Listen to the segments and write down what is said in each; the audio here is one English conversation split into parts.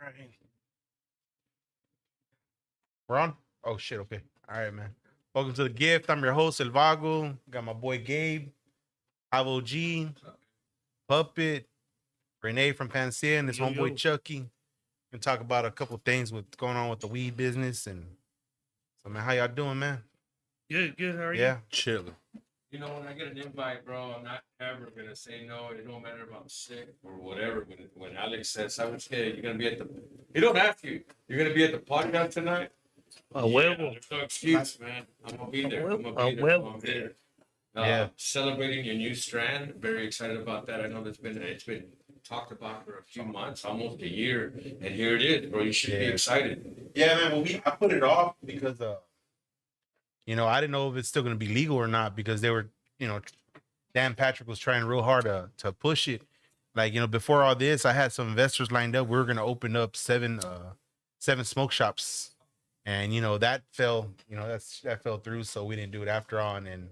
right. We're on? Oh, shit. Okay. All right, man. Welcome to the gift. I'm your host, El Vago. Got my boy Gabe, Avo G, Puppet, Renee from Panacea, and this Yo, homeboy yo. Chucky. And talk about a couple things with going on with the weed business. And so, man, how y'all doing, man? Good, good. How are you? Yeah. Chilling. You know, when I get an invite, bro, I'm not ever gonna say no. It don't matter if I'm sick or whatever. When Alex says, "I was scared," you're gonna be at the. He don't ask you. You're gonna be at the podcast tonight. Huevo. There's no excuse, man. I'm gonna be there. I'm gonna be there. Huevo. I'm there. Yeah. Celebrating your new strand. Very excited about that. I know it's been talked about for a few months, almost a year, and here it is, bro. You should be Yeah. excited. Yeah, man. Well, I put it off because, I didn't know if it's still going to be legal or not because they were, Dan Patrick was trying real hard to push it. Like, before all this, I had some investors lined up. We were going to open up seven smoke shops, and that fell. That fell through, so we didn't do it after all. And then,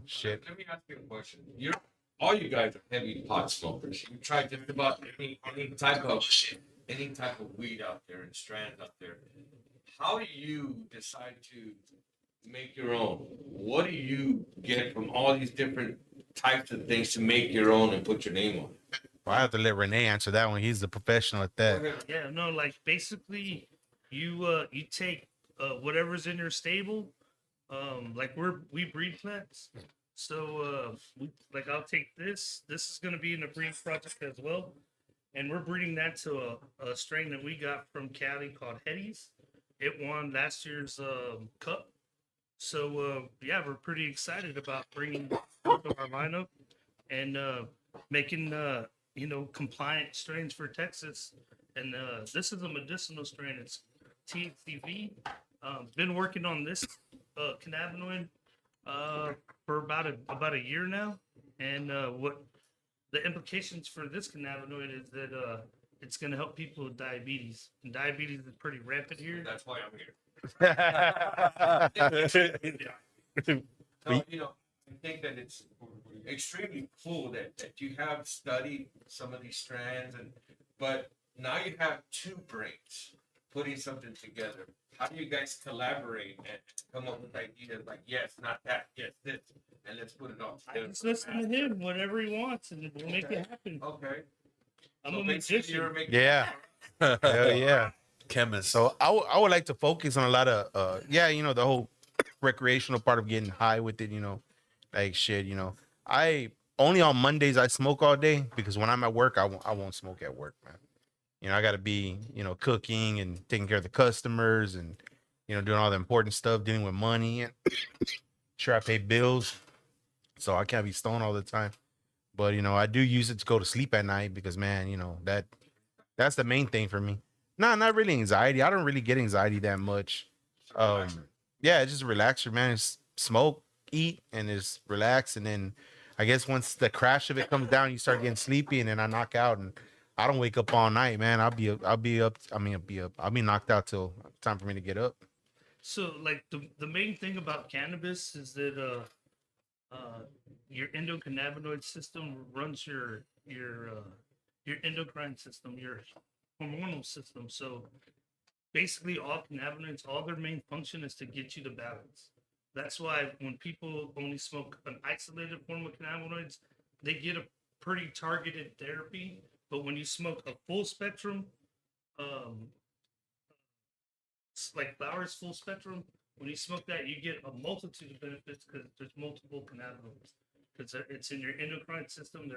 shit. Let me ask you a question. All you guys are heavy pot smokers. You try just about any type of weed out there and strands out there. How do you decide to make your own? What do you get from all these different types of things to make your own and put your name on it? Well, I have to let Renee answer that one. He's the professional at that. Yeah, no, like basically, you take whatever's in your stable. Like we breed plants, so I'll take this. This is gonna be in the breed project as well, and we're breeding that to a strain that we got from Cali called Hetties. It won last year's cup. So yeah, we're pretty excited about bringing to our lineup and making compliant strains for Texas. And this is a medicinal strain. It's THCV. Been working on this cannabinoid for about a year now, and what the implications for this cannabinoid is that it's going to help people with diabetes, and diabetes is pretty rampant here. That's why I'm here. Yeah. So, I think that it's extremely cool that you have studied some of these strands, but now you have two brains putting something together. How do you guys collaborate and come up with ideas like, yes, not that, yes, this, and let's put it all I together? just listen to him, whatever he wants, and we'll make it happen. Okay. I'm So a basically magician. you're making- Yeah. Hell yeah. Chemist. So I would like to focus on a lot of the whole recreational part of getting high with it, like shit, I only on Mondays I smoke all day because when I'm at work I won't smoke at work, man. I got to be, cooking and taking care of the customers and doing all the important stuff, dealing with money and sure I pay bills. So I can't be stoned all the time. But I do use it to go to sleep at night because man, that's the main thing for me. No, not really anxiety. I don't really get anxiety that much. Yeah, it's just a relaxer, man. It's smoke, eat, and just relax. And then I guess once the crash of it comes down, you start getting sleepy, and then I knock out, and I don't wake up all night, man. I'll be up. I'll be knocked out till time for me to get up. So, like the main thing about cannabis is that your endocannabinoid system runs your endocrine system, your hormonal system. So basically, all cannabinoids, all their main function is to get you to balance. That's why when people only smoke an isolated form of cannabinoids, they get a pretty targeted therapy. But when you smoke a full spectrum, like flowers full spectrum, when you smoke that, you get a multitude of benefits because there's multiple cannabinoids. Because it's in your endocrine system,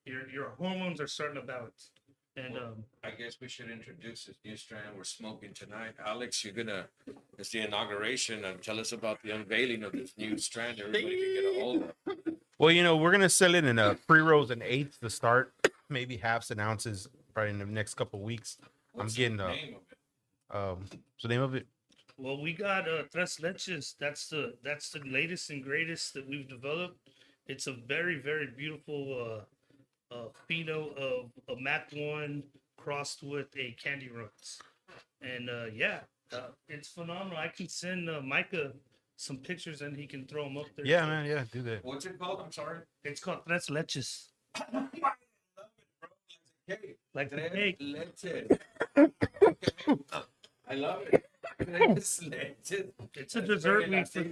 your hormones are starting to balance. And I guess we should introduce this new strand we're smoking tonight. Alex, it's the inauguration, and tell us about the unveiling of this new strand everybody can get a hold of. Well, we're gonna sell it in pre-rolls and eighths to start, maybe halves and ounces, probably in the next couple of weeks. What's getting the name of it? What's the name of it? well, we got Tres Leches. That's the latest and greatest that we've developed. It's a very, very beautiful pheno of a Mac 1 crossed with a Candy Runs. And it's phenomenal. I can send Micah some pictures and he can throw them up there. Yeah, man. Yeah, do that. What's it called? I'm sorry. It's called Tres Leches. I love it, bro. Like the Tres cake. leches. I love it. It's It's a dessert week for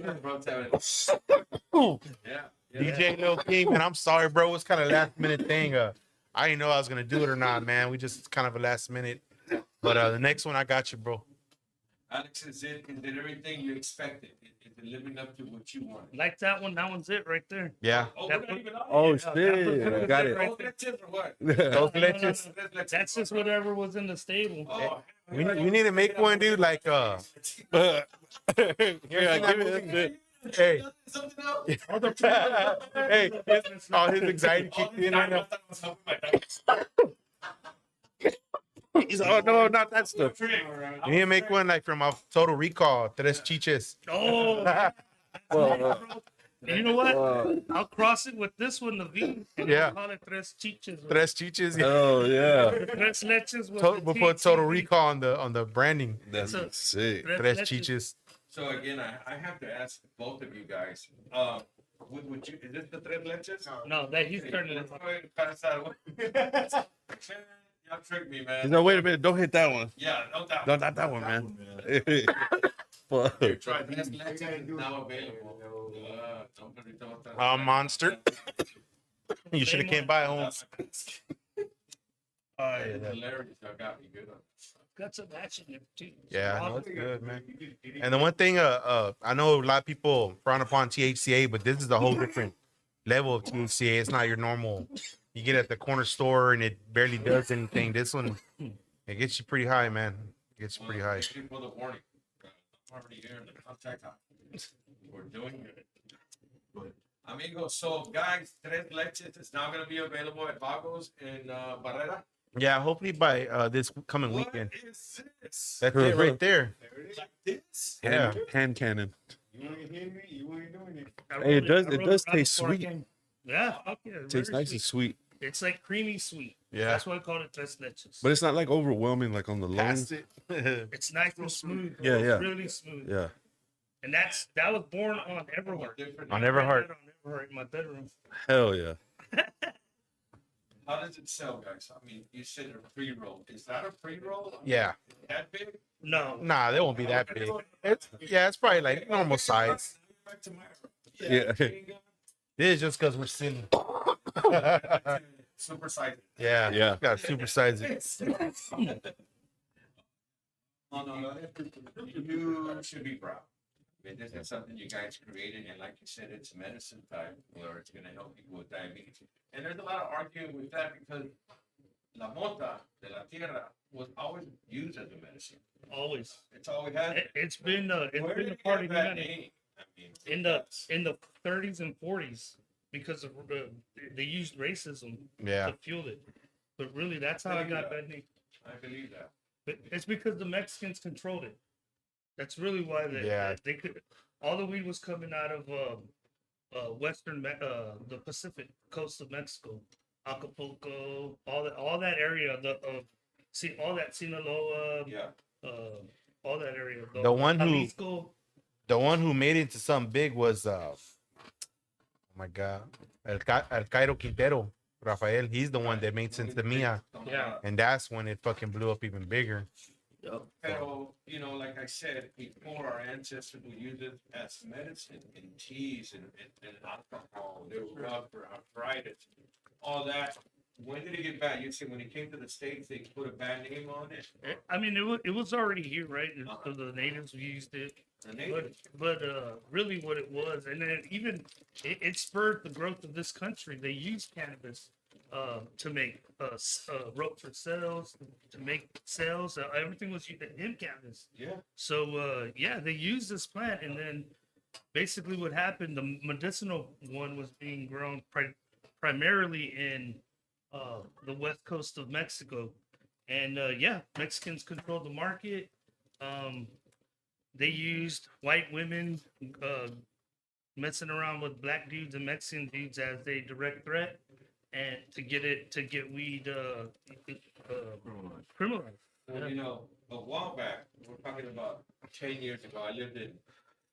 sure. Yeah. DJ Lil King, man, I'm sorry, bro. It's kind of last minute thing. I didn't know I was gonna do it or not, man. We just kind of a last minute. But the next one, I got you, bro. Alex, is it everything you expected? Is it living up to what you wanted? Like that one. That one's it right there. Yeah. Oh, That we're not put- even on Oh yet. shit! I got it. Oh, that's it for what? Those No, no, leches. no. That's just whatever was in the stable. Oh, We need to make one, dude. Like Here, I give it that shit. hey, Something else? hey, all his anxiety kicked in right now. He's oh no, not that stuff. We need to make one like from a Total Recall. Tres chiches. Oh, Well, and you know what? I'll cross it with this one, the V, and Yeah. I'll call it tres chiches. Tres chiches. Yeah. oh yeah, Tres leches with We'll the put Total TTV. Recall on the branding. that's So- sick. Tres leches. chiches. So again, I have to ask both of you guys. Would you? Is this the tres leches? No, that he's turning it. Y'all tricked me, man. No, wait a minute, don't hit that one. Yeah, no doubt. No, not that one, man. Fuck. Try tres leches is now available. Don't put it Monster. You should have came by home. Oh, Hilarious. Y'all got me good on got some action there too. Yeah, no, it's good, man. And the one thing, I know a lot of people frown upon THCA, but this is a whole different level of THCA. It's not your normal. You get at the corner store and it barely does anything. This one, it gets you pretty high, man. It gets you pretty high. Thank you for the warning. I'm already here in the contact. We're doing it. Amigos, so guys, tres leches is now going to be available at Vagos in Barrera. Yeah, hopefully by this coming What weekend. is this? That's it right there. Like this? Yeah. Hand cannon. You want to hear me? You ain't doing it. I Hey, it rolled does- I it rolled does around taste before I sweet. came. Yeah, fuck yeah. It tastes very nice and sweet, It's like creamy sweet. Yeah. That's why I call it tres leches. but it's not like overwhelming, like on the lungs. Past it. It's nice and smooth. Yeah, yeah. Really smooth. Yeah. And that was born on Everheart. Different. On Everheart. On Everheart in my bedroom. Hell yeah. How does it sell, guys? I mean, you said a pre-roll. Is that a pre-roll? Yeah. That big? No. Nah, they won't be that big. It's probably like normal size. Back to my Yeah. This is just because we're sitting. Super size. Yeah. Yeah. Got to supersize it. Oh, no, you should be proud. I mean, this is something you guys created, and like you said, it's medicine type, where it's gonna help people with diabetes. And there's a lot of arguing with that because la mota de la tierra was always used as a medicine. Always. It's always had. It's been Where a did it part of get that humanity name? I mean, in the 30s and 40s because of they used racism Yeah. to fuel it. But really, that's how I got that name. I believe that. But it's because the Mexicans controlled it. That's really why they could. All the weed was coming out of the Pacific coast of Mexico, Acapulco, all that area. All that Sinaloa, Yeah. all that area. The one who- Jalisco. The one who made it into something big was oh my god, El Cairo Quintero, Rafael. He's the one that made sense to Mia, Yeah. and that's when it fucking blew up even bigger. Pero, you know, like I said, before our ancestors would use it as medicine in teas and alcohol, they were rubbed for arthritis, all that. When did it get bad? You said when it came to the States, they put a bad name on it. I mean, it was already here, right? So the natives used it. The name. But really, what it was, and then it spurred the growth of this country. They used cannabis to make rope for cells, to make cells. Everything was hemp cannabis. Yeah. So they used this plant, and then basically what happened, the medicinal one was being grown primarily in the west coast of Mexico, and Mexicans controlled the market. They used white women messing around with black dudes and Mexican dudes as a direct threat, and to get weed criminalized. Well, you know, a while back, we're talking about 10 years ago, I lived in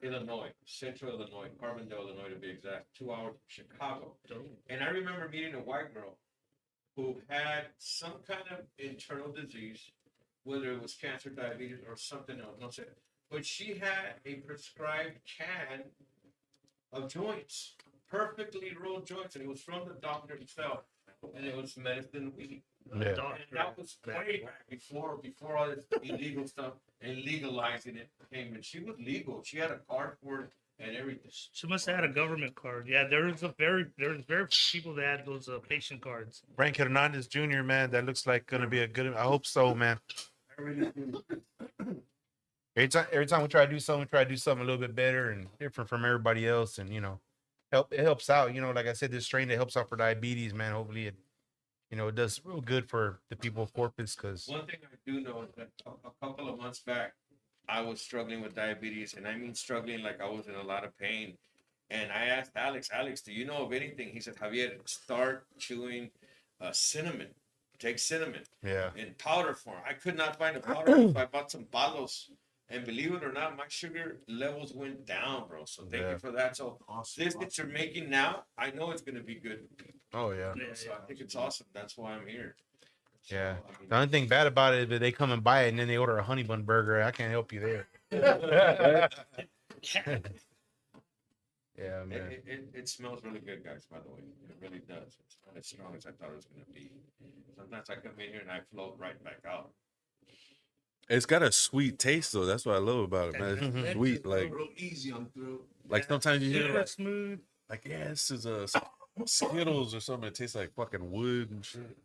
Illinois, central Illinois, Carbondale, Illinois to be exact, 2 hours from Chicago. And I remember meeting a white girl who had some kind of internal disease whether it was cancer, diabetes, or something else. No sé. But she had a prescribed can of joints, perfectly rolled joints, and it was from the doctor himself, and it was medicine weed. Yeah. Doctor. And that was way back before all this illegal stuff and legalizing it came. And she was legal. She had a card for it and everything. She must have had a government card. Yeah, there's very few people that had those patient cards. Frank Hernandez Jr., man, that looks like gonna be a good. I hope so, man. Every time we try to do something, we try to do something a little bit better and different from everybody else, and it helps out. Like I said, this strain that helps out for diabetes, man. Hopefully, it does real good for the people of Corpus. Because One thing I do know is that a couple of months back, I was struggling with diabetes, and I mean struggling like I was in a lot of pain. And I asked Alex, do you know of anything? He said, Javier, start chewing cinnamon. Take cinnamon yeah, in powder form. I could not find a powder form, so I bought some palos. And believe it or not, my sugar levels went down, bro. So thank Yeah. you for that. So this that you're making now, I know it's going to be good. oh yeah, So I think it's awesome. That's why I'm here. So, yeah. I mean, The only thing bad about it is that they come and buy it and then they order a honey bun burger. I can't help you there. Yeah, man. it smells really good, guys, by the way. It really does. It's not as strong as I thought it was going to be. Sometimes I come in here and I float right back out. It's got a sweet taste though. That's what I love about it, man. It's Mhm. sweet, like real easy on throat. sometimes you hear Super like, smooth. yeah, this is a Skittles or something. It tastes like fucking wood and shit.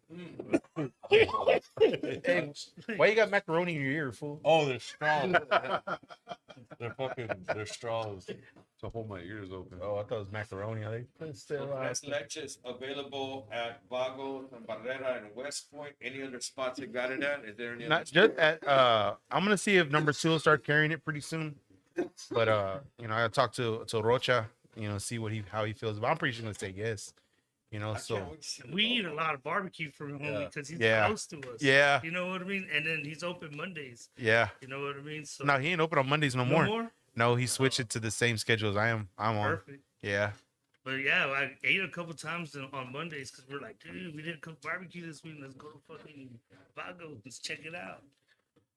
Hey, why you got macaroni in your ear, fool? Oh, they're strong. They're straws to hold my ears open. Oh, I thought it was macaroni. Are they still Tres Leches available at Vago, San Barrera, and West Point. Any other spots you got it at? Is there any Not other just at I'm gonna see if number 2 will start carrying it pretty soon. But I gotta talk to Rocha, see how he feels. But I'm pretty sure he's gonna say yes. I So can't wait to see We the eat a lot of barbecue from him Yeah. because he's Yeah. close to us. yeah, You know what I mean? And then he's open Mondays. yeah. You know what I mean? So No, he ain't open on Mondays no no more. more? No, he switched it to the same schedule as I'm on. Perfect. Yeah. But yeah, I ate a couple times on Mondays because we're like, dude, we didn't cook barbecue this week. Let's go to fucking Vago. Let's check it out.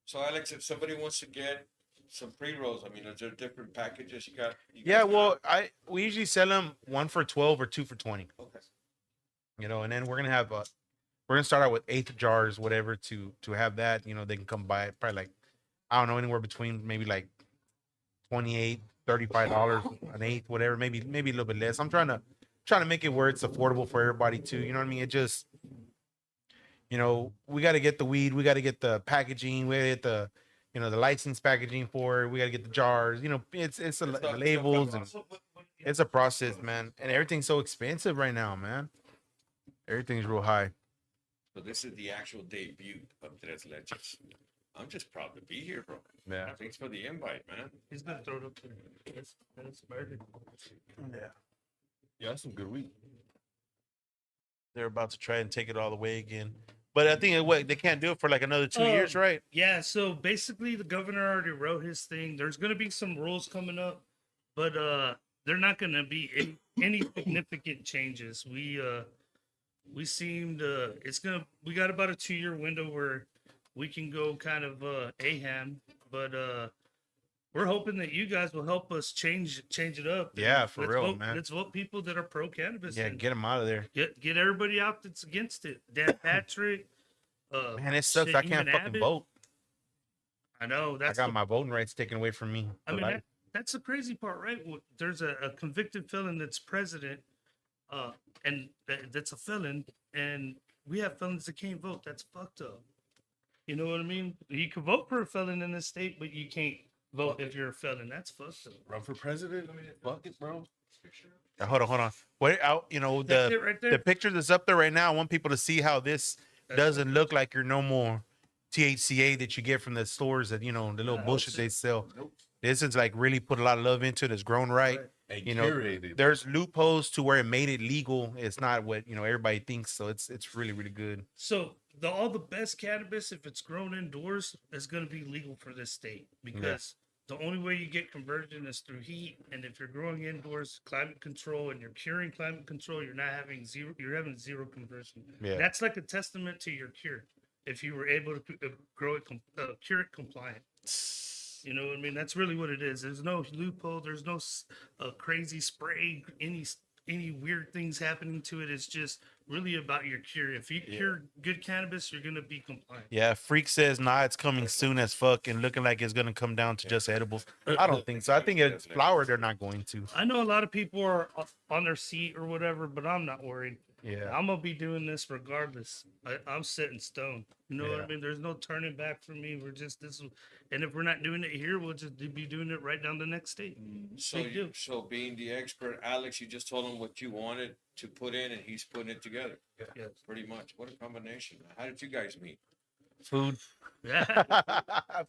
So, Alex, if somebody wants to get some pre-rolls, I mean, is there different packages you got? Yeah, well, we usually sell them 1 for 12 or 2 for 20. Okay. And then we're gonna start out with eighth jars, whatever, to have that. They can come buy it probably like, I don't know, anywhere between maybe like $28, $35 an eighth, whatever, maybe a little bit less. I'm trying to make it where it's affordable for everybody too. You know what I mean? It just, we got to get the weed, we got to get the packaging, we got to get the license packaging for it, we got to get the jars. It's the labels and it's a process, man. And everything's so expensive right now, man. Everything's real high. So this is the actual debut of Tres Leches. I'm just proud to be here, bro. Yeah. Thanks for the invite, man. He's gonna throw it up there. That's murder. Yeah. Yeah, that's some good weed. They're about to try and take it all the way again. But I think they can't do it for like another 2 years, right? Yeah, so basically the governor already wrote his thing. There's gonna be some rules coming up, but they're not gonna be any significant changes. We seemed we got about a 2-year window where we can go kind of aham, but we're hoping that you guys will help us change it up. Yeah, for Let's real, vote, man. Let's vote people that are pro cannabis. Yeah, and get them out of there. get everybody out that's against it. Dan Patrick. Man, it sucks. shit, I can't even fucking Abbott. vote. I know I that's got my voting rights taken away from me. I for mean, life. that's the crazy part, right? There's a convicted felon that's president, and that's a felon, and we have felons that can't vote. That's fucked up. You know what I mean? You can vote for a felon in this state, but you can't vote if you're a felon. That's fucked up. Run for president? Fuck it, bro. Hold on. Wait out. That's it right there. The picture that's up there right now. I want people to see how this doesn't look like your normal THCA that you get from the stores that the little bullshit they sell. This is like really put a lot of love into it. It's grown right. And You know, curated. There's loopholes to where it made it legal. It's not what everybody thinks. So it's really, really good. So all the best cannabis, if it's grown indoors, is going to be legal for this state because the only way you get conversion is through heat. And if you're growing indoors, climate control, and you're curing climate control, you're having zero conversion. Yeah. That's like a testament to your cure. if you were able to grow it, cure it compliant. You know what I mean? That's really what it is. There's no loophole. There's no crazy spray, any weird things happening to it. It's just really about your cure. If you cure good cannabis, you're gonna be compliant. Yeah, Freak says, nah, it's coming soon as fuck and looking like it's gonna come down to just edibles. I don't think so. I think it's flower they're not going to. I know a lot of people are on their seat or whatever, but I'm not worried. Yeah. I'm gonna be doing this regardless. I'm set in stone. You know what Yeah. I mean? There's no turning back for me. We're just this, and if we're not doing it here, we'll just be doing it right down the next state. So, Big deal. so being the expert, Alex, you just told him what you wanted to put in, and he's putting it together. Yes. Pretty much. What a combination. How did you guys meet? Food. Yeah.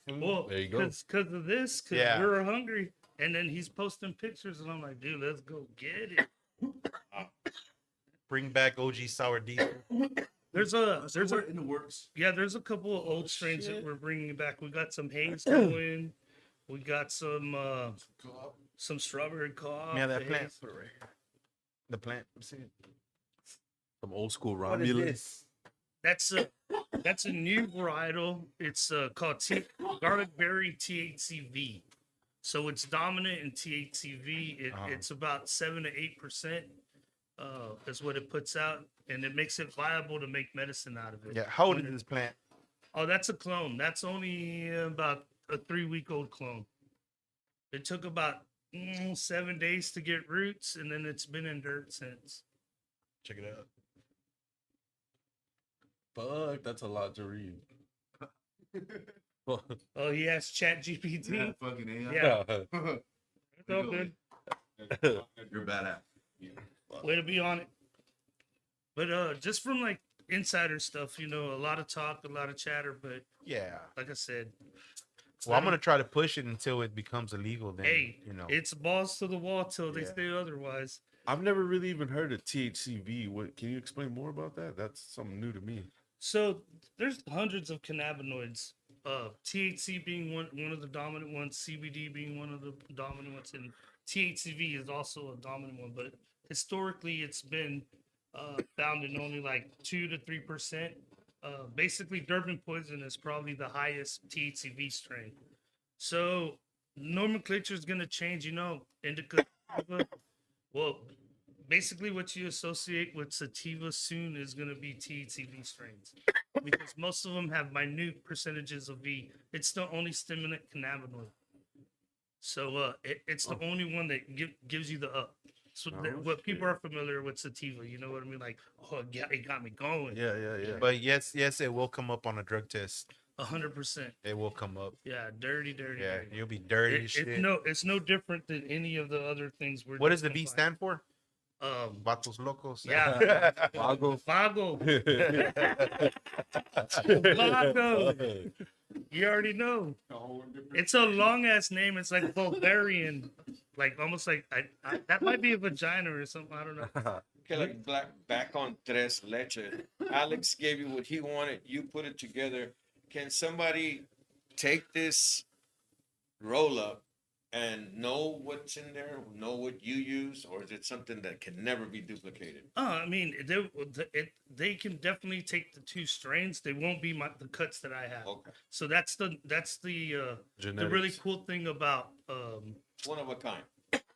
Food. Well, There you go. because of this, because Yeah. we're hungry, and then he's posting pictures, and I'm like, dude, let's go get it. Bring back OG sour diesel. There's a in the works. there's a couple of old strains that we're bringing back. We got some haze going. We got some strawberry cough. Yeah, that the plant. haze. Put it right here. The plant. Let's see it. Some old school What is Romulan. this? That's a new varietal. It's called garlic berry THCV. So it's dominant in THCV. It's about 7 to 8%. Is what it puts out, and it makes it viable to make medicine out of it. Yeah. How old is this plant? Oh, that's a clone. That's only about a 3-week-old clone. It took about 7 days to get roots, and then it's been in dirt since. Check it out. Fuck, that's a lot to read. Oh, he has Chat GPT. Fucking AI. Yeah, it's all good. You're badass. Way to be on it. But just from like insider stuff, a lot of talk, a lot of chatter. But Yeah. like I said, Well, I'm gonna try to push it until it becomes illegal. Then, hey, it's it's balls to the wall till they Yeah. say otherwise. I've never really even heard of THCV. What can you explain more about that? That's something new to me. So there's hundreds of cannabinoids. THC being one of the dominant ones, CBD being one of the dominant ones, and THCV is also a dominant one. But historically, it's been found in only like 2 to 3%. Basically, Durban poison is probably the highest THCV strain. So nomenclature is going to change. Indica. Sativa. Well, basically, what you associate with sativa soon is going to be THCV strains because most of them have minute percentages of V. It's the only stimulant cannabinoid. So it's the only one that gives you the up. So what people are familiar with sativa, you know what I mean? Like, it got me going. Yeah. But yes, it will come up on a drug test. 100%. It will come up. Yeah, dirty. Yeah, dirty. you'll be dirty as shit. It's no different than any of the other things we're. What does the V doing. stand for? Vatos locos. Yeah. Vago. Vago. Vago. You already know. It's a long ass name. It's like Bulgarian, like almost like that might be a vagina or something. I don't know. Okay, like back on tres leches. Alex gave you what he wanted. You put it together. Can somebody take this roll up and know what's in there, know what you use, or is it something that can never be duplicated? I mean, they can definitely take the 2 strains. They won't be the cuts that I have. Okay, So that's the really Genetics. cool thing about it's one of a kind.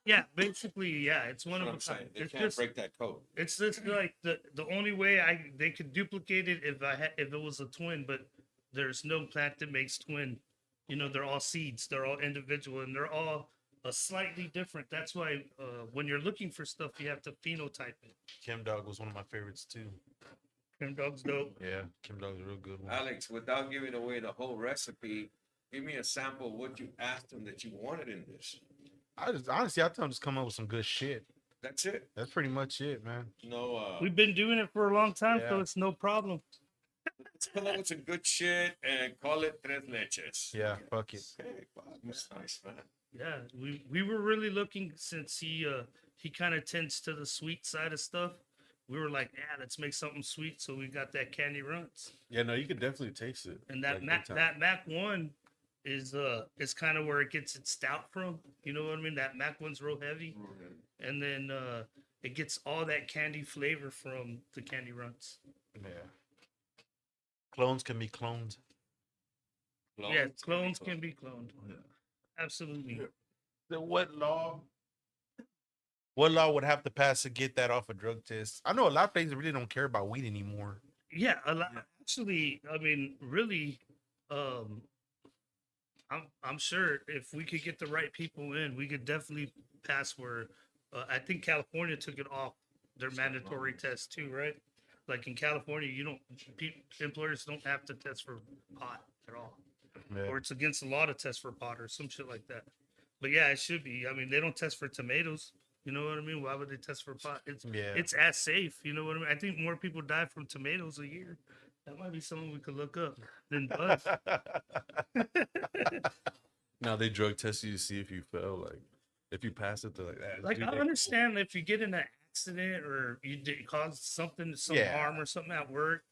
yeah, basically, yeah, it's one That's of what a I'm kind. saying. They It's can't just break that code. it's just like the only way they could duplicate it if if it was a twin, but there's no plant that makes twin. They're all seeds, they're all individual, and they're all slightly different. That's why when you're looking for stuff, you have to phenotype it. Kim Dog was one of my favorites too. Chem Dog's dope. Yeah, Kim Dog's a real good one. Alex, without giving away the whole recipe, give me a sample of what you asked them that you wanted in this. I tell them just come up with some good shit. That's it. That's pretty much it, man. No, We've been doing it for a long time, so Yeah. it's no problem. let's come up with some good shit and call it tres leches. Yeah, fuck it. Okay, wow, that's nice, man. Yeah, we were really looking since he kind of tends to the sweet side of stuff. We were like, yeah, let's make something sweet. So we got that candy runts, Yeah, no, you could definitely taste it. and that like, big time. that Mac 1 is kind of where it gets its stout from. You know what I mean? That Mac 1's real heavy, and then it gets all that candy flavor from the candy runts. Yeah. Clones can be cloned. Yeah, clones can be cloned. Absolutely. So what law? What law would have to pass to get that off a drug test? I know a lot of places really don't care about weed anymore. Yeah, a lot. Actually, I mean, really, um, I'm sure if we could get the right people in, we could definitely pass where I think California took it off their mandatory test too, right? Like in California, you don't employers don't have to test for pot at all, Yeah. or it's against the law to test for pot or some shit like that. But yeah, it should be. I mean, they don't test for tomatoes. You know what I mean? Why would they test for pot? Yeah. It's as safe. You know what I mean? I think more people die from tomatoes a year. That might be something we could look up than bugs. Now they drug test you to see if you fail. Like, if you pass it, they're like, Like I understand if you get in an accident or you did cause something, some Yeah. harm or something at work,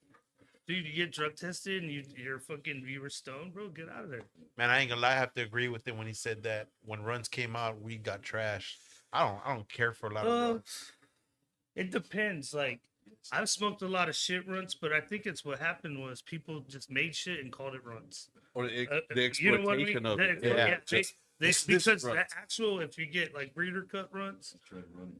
dude, you get drug tested and you were stoned, bro. Get out of there. Man, I ain't gonna lie. I have to agree with him when he said that when runs came out, we got trashed. I don't care for a lot of runs. It depends. Like I've smoked a lot of shit runs, but I think it's what happened was people just made shit and called it runs. or the You know what I exploitation mean? of it. Yeah, Just, they this because the runs. actual if you get like breeder cut runs,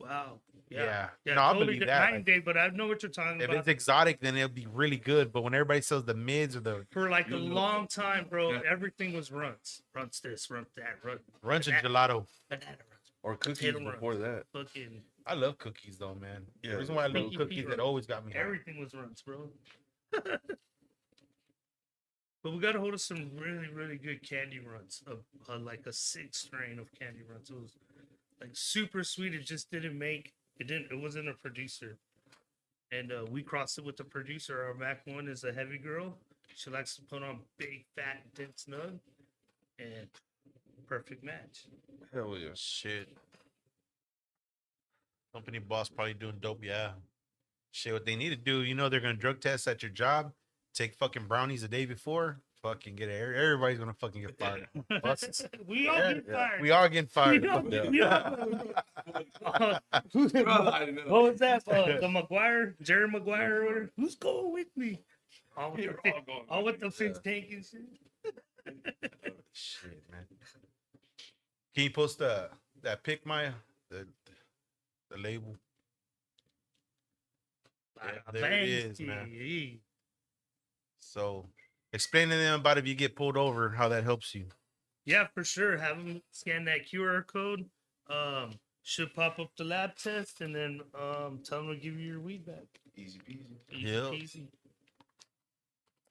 wow, Yeah. yeah, No, I totally believe that. 9 day. But I know what you're talking If about. it's exotic, then it'll be really good. But when everybody sells the mids or the For like a long time, bro, everything was runs. Runs this, runs that, runs and Banana. gelato, banana runs. Or cookies Potato runs. before that. Fucking I love cookies though, man. Yeah, The reason why I love Pinky cookies, Pete it runs. always got me. high. everything was runs, bro. But we got a hold of some really, really good candy runs. Like a 6 strain of candy runs. It was like super sweet. It just didn't make it. Didn't. It wasn't a producer. And we crossed it with the producer. Our Mac one is a heavy girl. She likes to put on big, fat, dense nug, and perfect match. Hell yeah. Shit. Company boss probably doing dope. Yeah. Shit, what they need to do, you know, they're gonna drug test at your job. Take fucking brownies the day before. Fucking get it. Everybody's gonna fucking get fired. Buses. We all get fired. We all getting fired. We all- we all- what was that? The Maguire, Jerry Maguire, or whatever. Who's going with me? All with the fish tank and shit. Shit, man. Can you post that pic, Maya? The label. Yeah, there it is, man. Thanks. So explain to them about if you get pulled over, how that helps you. Yeah, for sure. Have them scan that QR code. Should pop up the lab test, and then tell them to give you your weed back. Easy peasy. Easy Yep. peasy.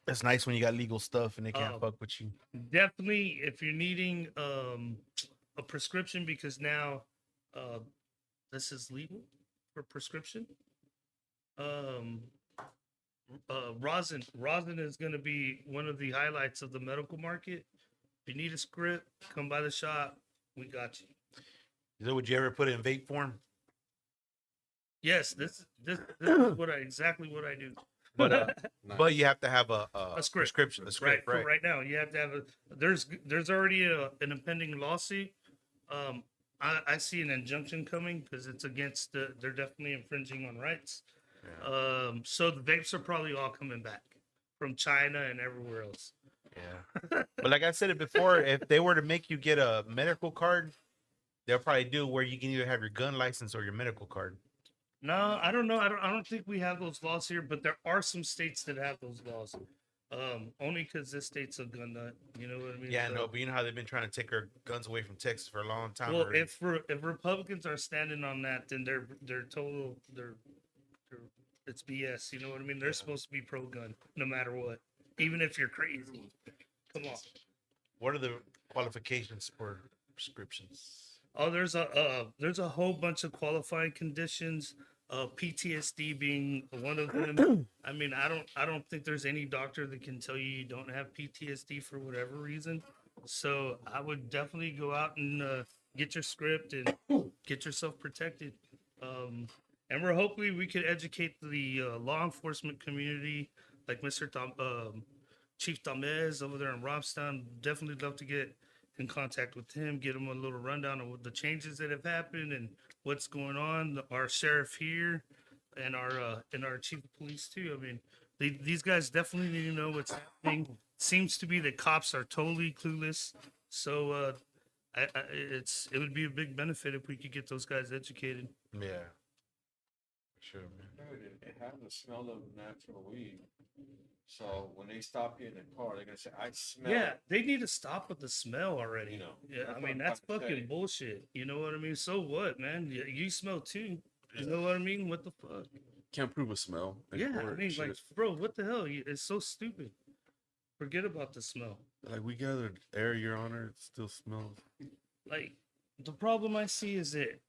It's nice when you got legal stuff and they can't Um, fuck with you. Definitely, if you're needing a prescription, because now this is legal for prescription. Rosin is going to be one of the highlights of the medical market. If you need a script, come by the shop. We got you. So would you ever put it in vape form? This is exactly what I do. But you have to have a script. prescription, a script, right. right? Right now, you have to have there's already an impending lawsuit. I see an injunction coming because it's against they're definitely infringing on rights. Yeah. So the vapes are probably all coming back from China and everywhere else. Yeah. But like I said it before, if they were to make you get a medical card, they'll probably do where you can either have your gun license or your medical card. No, I don't know. I don't think we have those laws here, but there are some states that have those laws. Only because this state's a gun nut. You know what I mean? Yeah, So- no, but you know how they've been trying to take our guns away from Texas for a long time. Well, already. if Republicans are standing on that, then they're total it's BS. You know what I mean? They're supposed to be pro gun no matter what, even if you're crazy. Come on. What are the qualifications for prescriptions? Oh, there's a whole bunch of qualifying conditions. PTSD being one of them. I mean, I don't think there's any doctor that can tell you don't have PTSD for whatever reason. So I would definitely go out and get your script and get yourself protected. And we're hopefully we could educate the law enforcement community, like Mr. Chief Tamez over there in Robstown. Definitely love to get in contact with him, get him a little rundown of what the changes that have happened and what's going on. Our sheriff here and our chief of police too. I mean, these guys definitely need to know what's happening. Seems to be the cops are totally clueless. So it would be a big benefit if we could get those guys educated. Yeah. Sure, man. Dude, it has the smell of natural weed. So when they stop you in the car, they're gonna say, "I smell." Yeah, it," they need to stop with the smell already. You know, Yeah, that's I what mean I'm that's trying to fucking say. bullshit. You know what I mean? So what, man? You smell too. You know what I mean? What the fuck? Can't prove a smell. in Yeah, I court, mean, shit. like, bro, what the hell? It's so stupid. Forget about the smell. Like we gathered air, Your Honor. It still smells. Like, the problem I see is that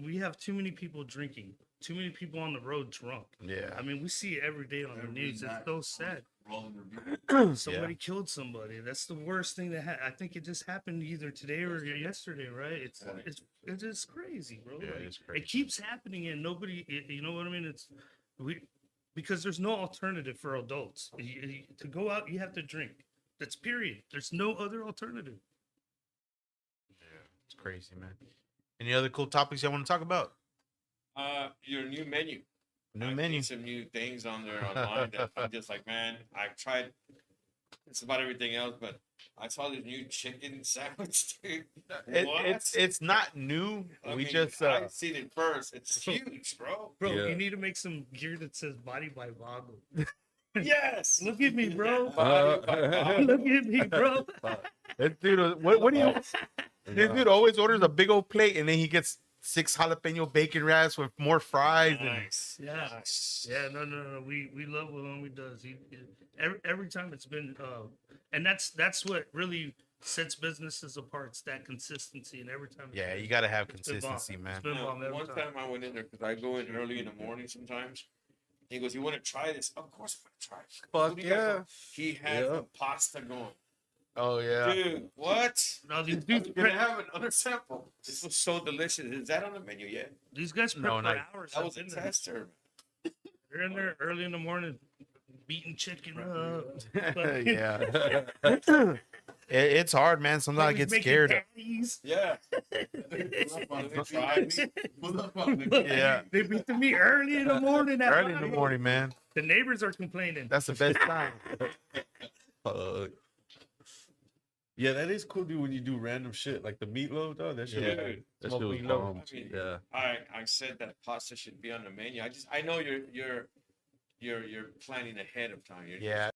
we have too many people drinking, too many people on the road drunk. Yeah. I mean, we see it every day on the Every news. It's night, so sad. Rolling their vehicle. Somebody killed somebody. That's the worst thing that I think it just happened either today or yesterday, right? It's just crazy, bro. Yeah, Like, it's crazy. It keeps happening and nobody, you know what I mean? Because there's no alternative for adults. To go out, you have to drink. That's period. There's no other alternative. Yeah. It's crazy, man. Any other cool topics y'all want to talk about? Your new menu. New I've menu. seen some new things on there online that I'm just like, man, I've tried. It's about everything else, but I saw this new chicken sandwich, dude. What? It's not new. I We mean, just I seen it first. It's huge, bro. Bro, Yeah. you need to make some gear that says body by Vago. Yes. Look at me, bro. Uh, Look at me, bro. this dude. What do you? This dude always orders a big old plate and then he gets 6 jalapeno bacon wraps with more fries. Nice. Yeah. Nice. Yeah, no. We love what homie does. Every time it's been and that's what really sets businesses apart. It's that consistency, and every time. Yeah, you gotta have it's been bomb. consistency, man. It's been bomb every One time I went in there because I go in early in the morning sometimes. He goes, "You want to try this?" Of course I'm gonna try it. Fuck What do you guys yeah. want? He had Yeah. the pasta going. Oh yeah. Dude, what? No, these I'm dudes gonna prep, have another sample. This was so delicious. Is that on the menu yet? these guys prep No, for not- hours. That I've was a been there. tester. They're in there early in the morning, beating chicken up. Yeah. It's hard, man. Sometimes I get Making scared. patties. Yeah. Pull up on me. Yeah. They beat the meat early in the morning. at Early in the night. morning, man. The neighbors are complaining. That's the best time. Yeah, that is cool, dude. When you do random shit like the meatloaf, dog. That shit. Yeah. was- that Smoke shit was meatloaf. bomb. I mean, Yeah. I said that pasta should be on the menu. I know you're planning ahead of time. Yeah.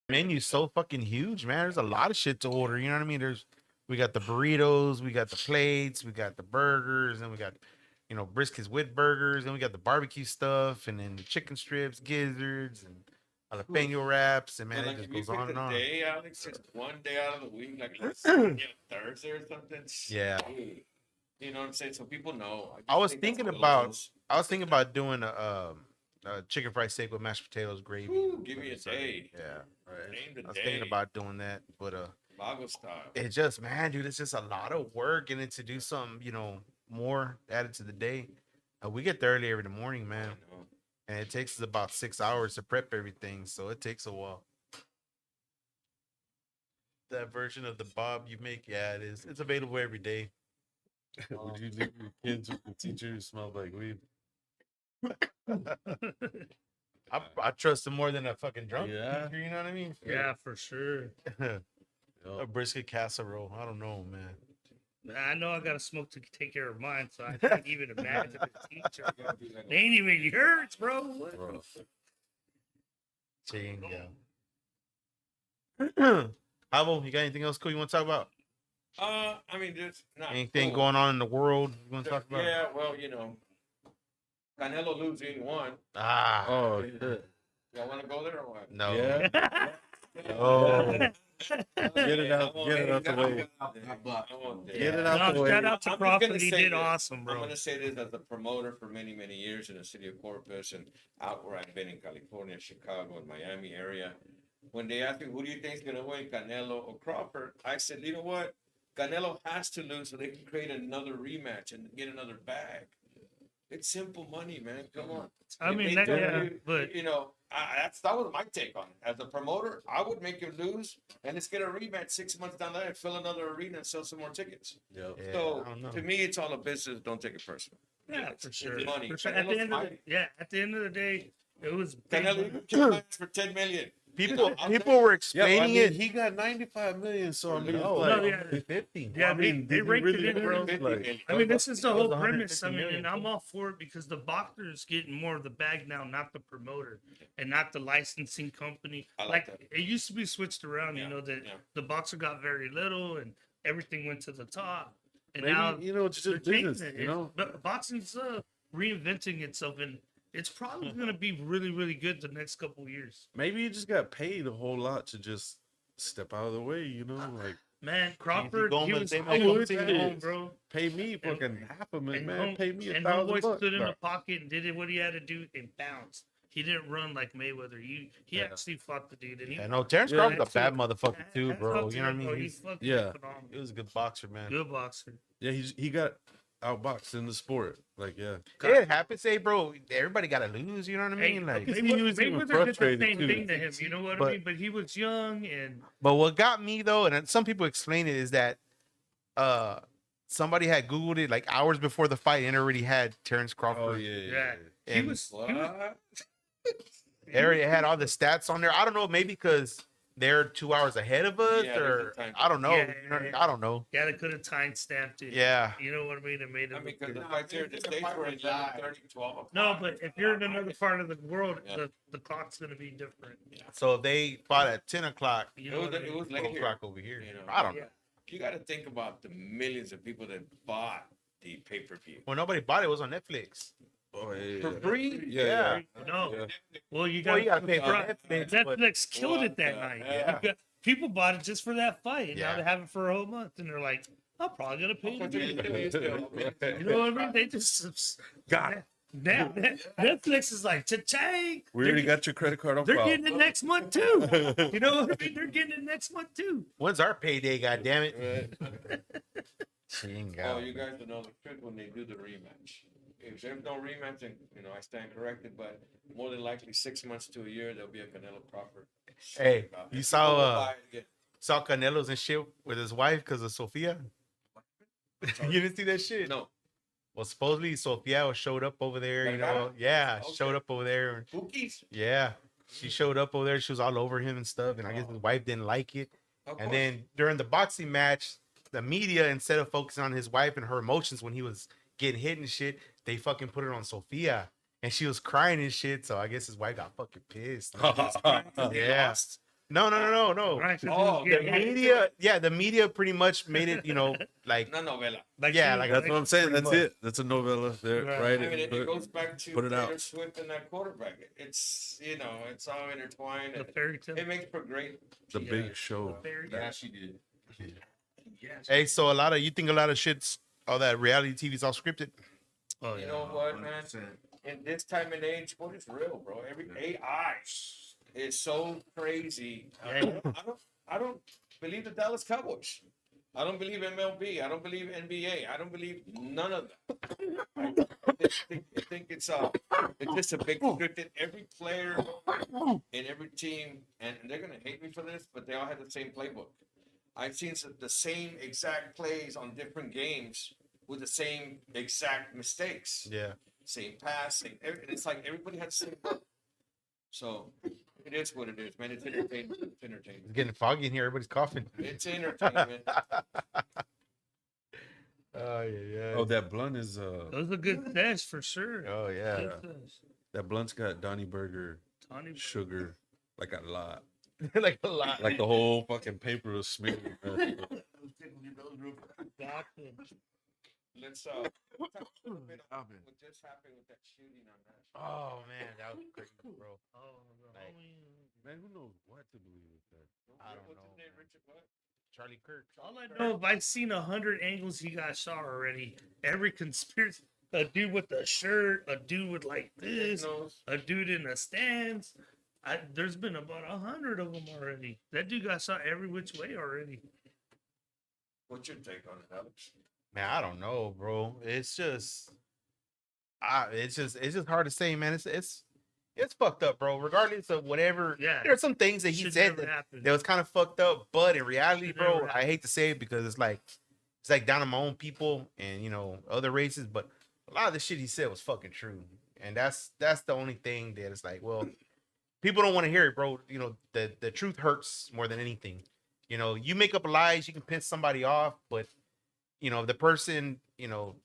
Menu's so fucking huge, man. There's a lot of shit to order. You know what I mean? We got the burritos, we got the plates, we got the burgers, and we got, briskets with burgers, and we got the barbecue stuff, and then the chicken strips, gizzards, and jalapeno wraps, and man, But it like just if you goes on pick and a on. day, Alex, just one day out of the week, like let's say you get a Thursday or something. Yeah. hey, you know what I'm saying? So people know. I was just think thinking that's what it about- was. I was thinking about doing a chicken fried steak with mashed potatoes, gravy. Woo, give me a day. Yeah. Name the I was day. thinking about doing that, but Vago style. it's just, man, dude, it's just a lot of work, and then to do something, more added to the day. We get there early every morning, I man, know. and it takes us about 6 hours to prep everything, so it takes a while. That version of the Bob you make, yeah, it is. It's available every day. Would you leave your kids with the teacher who smelled like weed? I trust him more than a fucking drunk Yeah. teacher, you know what I mean? Yeah, for sure. A Yup. brisket casserole. I don't know, man. I know I got to smoke to take care of mine, so I can't even imagine the teacher. You gotta do like a- They ain't even yours, bro. What? Bro. Chingo. Havo, you got anything else cool you want to talk about? I mean, there's not Anything cool. going on in the world you want to talk about? Yeah, well, Canelo losing one. Ah, Oh shit. Y'all want to go there or what? no. Yeah. Oh. Get it out. Get it out the way. Get it out No, the way. shout out to I'm just Crawford. gonna He say did this. awesome, I'm bro. going to say this as a promoter for many, many years in the city of Corpus and out where I've been in California, Chicago, and Miami area. When they asked me, who do you think is going to win, Canelo or Crawford? I said, you know what? Canelo has to lose so they can create another rematch and get another bag. It's simple money, man. Come on. I If mean, they that, tell yeah, you- but that was my take on it. As a promoter, I would make him lose and let's get a rematch 6 months down the line, fill another arena and sell some more tickets. Yep. Yeah, So I don't know. to me, it's all a business. Don't take it personal. yeah, It's- for it's sure. money. For sure. At the Canelo's end of fighting. at the end of the day, It was big Canelo money. you can fight for 10 million. People were Yeah, well, I explaining mean, it. he got 95 million, so I mean, No, it's like, no, yeah. 50. Yeah, I mean, they did he raked really it in, bro. lose? 50 Like, million. I mean, this is the It was whole 150 premise. I mean, million. and I'm all for it because the boxer's getting more of the bag now, not the promoter and not the licensing company. I like Like that. it used to be switched around, Yeah, you know, that yeah. the boxer got very little and everything went to the top. And maybe, now you know, it's they're just changing business, it. you know? But boxing's reinventing itself, and it's probably going to be really, really good the next couple of years. Maybe he just got paid a whole lot to just step out of the way, you know? Like, Man, Crawford, he Gomez, was they I might would staying say- home, bro. pay me And- fucking half a million, man. home- Pay me and $1,000 homeboy bucks. stood in bro. the pocket and did what he had to do and bounced. He didn't run like Mayweather. He Yeah. actually fought the dude, and he I know Terrence Yeah, Crawford's a that's bad it. motherfucker too, hats bro. off to You know what I him, mean? bro. He's, fucking Yeah. phenomenal. he was a good boxer, man. Good boxer. Yeah, he got outboxed in the sport. Like, yeah. It happens, say, bro. Everybody got to lose. You know what I mean? Like, okay. he was even Mayweather did the frustrated, same too. thing to him. You know what I But- mean? But he was young and but what got me though, and some people explain it, is that somebody had Googled it like hours before the fight and already had Terrence Crawford. Oh, yeah. yeah, he And- was. What? It already had all the stats on there. I don't know, maybe because they're 2 hours ahead of us, Yeah, there's or a time I don't know. Yeah, You know what I mean? I don't know. Yeah, they could have time stamped it. Yeah. You know what I mean? It made it. I mean, look because the good. fights here in the States were at 11:30, 12 o'clock. No, but if you're in another part of the world, Yeah. the clock's gonna be different. So if they fought at 10 o'clock, You It know was, what I it mean? was 12 late here. o'clock over here. You know. I don't know. Yeah. You got to think about the millions of people that bought the pay-per-view. Well, nobody bought it. It was on Netflix. Oh, yeah. For free? Yeah. No. Yeah. Well, you Well, got you got to pay for Netflix. Netflix. but- Netflix killed What it that the night. hell? You got- people bought it just for that fight, and now Yeah. they have it for a whole month, and they're like, "I'm probably gonna pay Okay, it." still. You know what I mean? They just Got it. Netflix is like, cha-ching. We already got your credit card on They're file. getting it next month too. You know what I mean? They're getting it next month too. When's our payday? God damn it! Oh, you guys will know the trick when they do the rematch. If there's no rematch, then, I stand corrected, but more than likely 6 months to a year, there'll be a Canelo Crawford. Hey, you saw We'll buy it again. saw Canelo's and shit with his wife because of Sofia. You didn't see that shit? No. Well, supposedly Sofia showed up over there. You know, Vergara? yeah, Okay. showed up over there. And, Cookies? yeah, she showed up over there. She was all over him and stuff. And I guess his wife didn't like it. Of And course. then during the boxing match, the media, instead of focusing on his wife and her emotions when he was getting hit and shit, they fucking put it on Sophia. And she was crying and shit. So I guess his wife got fucking pissed. Yeah. No. Right? 'Cause he Oh, was The getting hit. media, yeah, the media pretty much made it, like, Una novela. Like yeah, she- like That's what I'm saying. pretty That's much. it. That's a novella. There, Right. right? I mean, it goes back to put it out. Taylor Swift and that quarterback. It's, it's all intertwined. the And fairy tale. it makes for great. The Yeah. big show. The fairy Yeah, tale. she did. Yes. hey, so you think a lot of shit's, all that reality TV's all scripted? Oh, You yeah. know what, man? 100%. In this time and age, what is real, bro? Every AI is so crazy. Yeah. I don't believe the Dallas Cowboys. I don't believe MLB. I don't believe NBA. I don't believe none of that. I think it's just a big scripted. Every player in every team, and they're gonna hate me for this, but they all have the same playbook. I've seen the same exact plays on different games with the same exact mistakes. Yeah. Same pass, it's like everybody has the same look. So it is what it is, man. It's entertainment. It's entertainment. It's getting foggy in here. Everybody's coughing. It's entertainment. Oh, yeah. Oh, that blunt is Those are good stash for sure. Oh, yeah. Good stash. that blunt's got Donnie Burger Tony sugar, like a lot, Like a lot. like the whole fucking paper was smeared. Gotcha. Let's what just happened with that shooting on that. Oh, man. That was crazy, bro. Oh, the Like- homie. Man, who knows what to believe with that? I don't What's know, his name, man. Richard what? Charlie Kirk. All I know, if I've seen 100 angles he got shot already, every conspiracy, a dude with a shirt, a dude with like this, Knows. a dude in the stands. There's been about 100 of them already. That dude got shot every which way already. What's your take on it, Alex? Man, I don't know, bro. It's just hard to say, man. It's fucked up, bro. Regardless of whatever, Yeah. there are some things that he Should said never that, happen. that was kind of fucked up, but in reality, Should bro, never I hate to say it because it's like down to my own people and other races, but a lot of the shit he said was fucking true. and that's the only thing that is like, well, people don't want to hear it, bro. You know, the truth hurts more than anything. You know, you make up lies, you can piss somebody off, but you know, if the person, you know,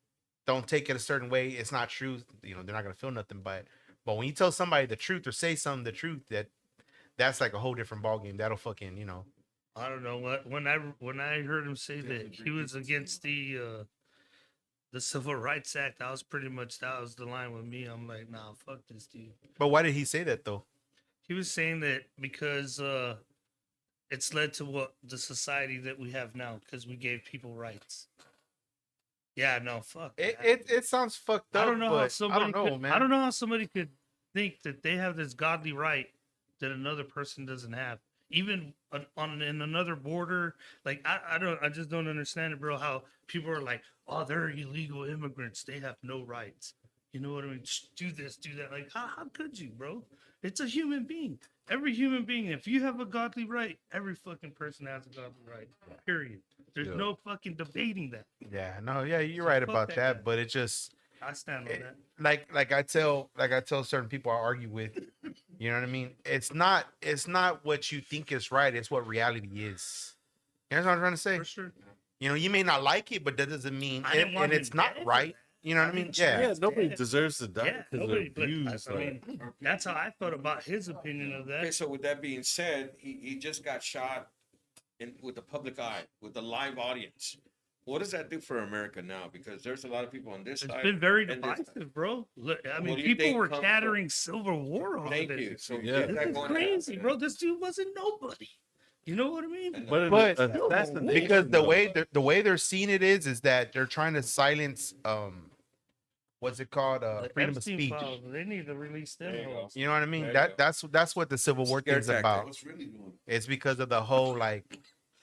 don't take it a certain way, it's not true. You know, they're not gonna feel nothing by it. But when you tell somebody the truth or say something the truth, that's like a whole different ballgame. That'll fucking, you know. I don't know what when I heard him say that he was against the Civil Rights Act, I was pretty much that was the line with me. I'm like, nah, fuck this dude. But why did he say that though? He was saying that because it's led to what the society that we have now because we gave people rights. Yeah, no, fuck. that. It sounds fucked up. I don't know how but somebody. I don't know, could, man. I don't know how somebody could think that they have this godly right that another person doesn't have. Even on in another border, like I just don't understand it, bro. How people are like, oh, they're illegal immigrants, they have no rights. You know what I mean? Just do this, do that. Like, how could you, bro? It's a human being. Every human being, if you have a godly right, every fucking person has a godly right. Period. There's Yeah. no fucking debating that. Yeah, no, yeah, you're So right fuck about that that. guy. But it just I stand on it- that. like I tell certain people I argue with, you know what I mean? It's not what you think is right, it's what reality is. You know what I'm trying to say? For sure. You know, you may not like it, but that doesn't mean I didn't want and him it's not dead for right. that. You know what I I mean? mean, Yeah. Yeah, nobody Yeah. deserves to die Yeah, because nobody. of But abuse. I mean, that's how I felt about his opinion of Okay, that. so with that being said, he just got shot with the public eye, with the live audience. What does that do for America now? Because there's a lot of people on this It's side. been very and this side. divisive, bro. Look, I What mean, do you people think were comes chattering Civil War over Thank this. you. So Yeah. is This that is going to crazy, happen? bro. This dude wasn't nobody. You know what I mean? And But assassination, because the though. way the way they're seeing it is that they're trying to silence what's it called? The Freedom of Epstein speech. files, they need to release them. There you go. hoes. You know what I mean? There you That's what the Civil War Scare thing's tactic. about. What's really going on? It's because of the whole like,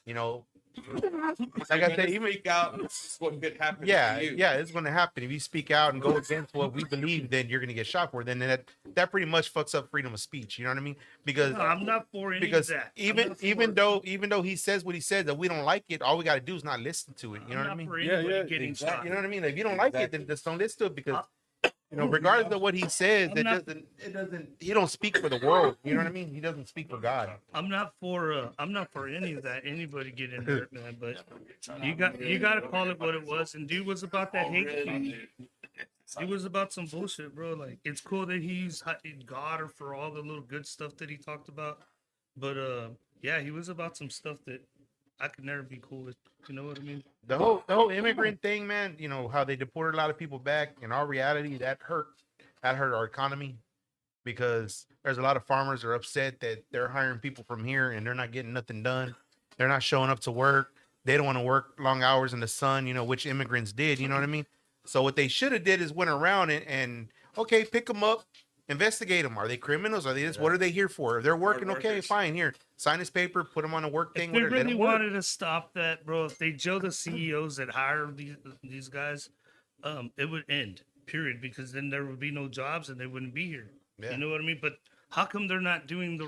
you know, like I You're said, gonna even speak out. This is what could happen yeah, to you. yeah, it's gonna happen. If you speak out and go against what we believe, then you're gonna get shot for it. Then that pretty much fucks up freedom of speech. You know what I mean? Because No, I'm not for any because of that. I'm even not for even it. though he says what he says that we don't like it, all we gotta do is not listen to it. You know I'm what I not mean? for Yeah, anybody yeah, getting exactly. shot. You know what I mean? Like, if you don't like it, Exactly. then just don't listen to it because you know, regardless of what he says, I'm it not- doesn't he don't speak for the world. You know what I mean? He doesn't speak for God. I'm not for any of that. Anybody getting hurt, man. But you got to call it what it was. And dude was about that hate speech. It was about some bullshit, bro. Like, it's cool that he used God or for all the little good stuff that he talked about, but yeah, he was about some stuff that I could never be cool with. You know what I mean? The whole immigrant thing, man, you know, how they deported a lot of people back. In our reality, that hurt our economy because there's a lot of farmers are upset that they're hiring people from here and they're not getting nothing done. They're not showing up to work. They don't want to work long hours in the sun, you know, which immigrants did, you know what I mean? So what they should have did is went around and okay, pick them up, investigate them. Are they criminals? Are they this? What are they here for? If they're working, okay, workers. fine. Here, sign this paper, put them on a work If thing. they Whatever. Let really 'em work. wanted to stop that, bro, if they jail the CEOs that hire these guys, it would end. Period. Because then there would be no jobs and they wouldn't be here. Yeah. You know what I mean? But how come they're not doing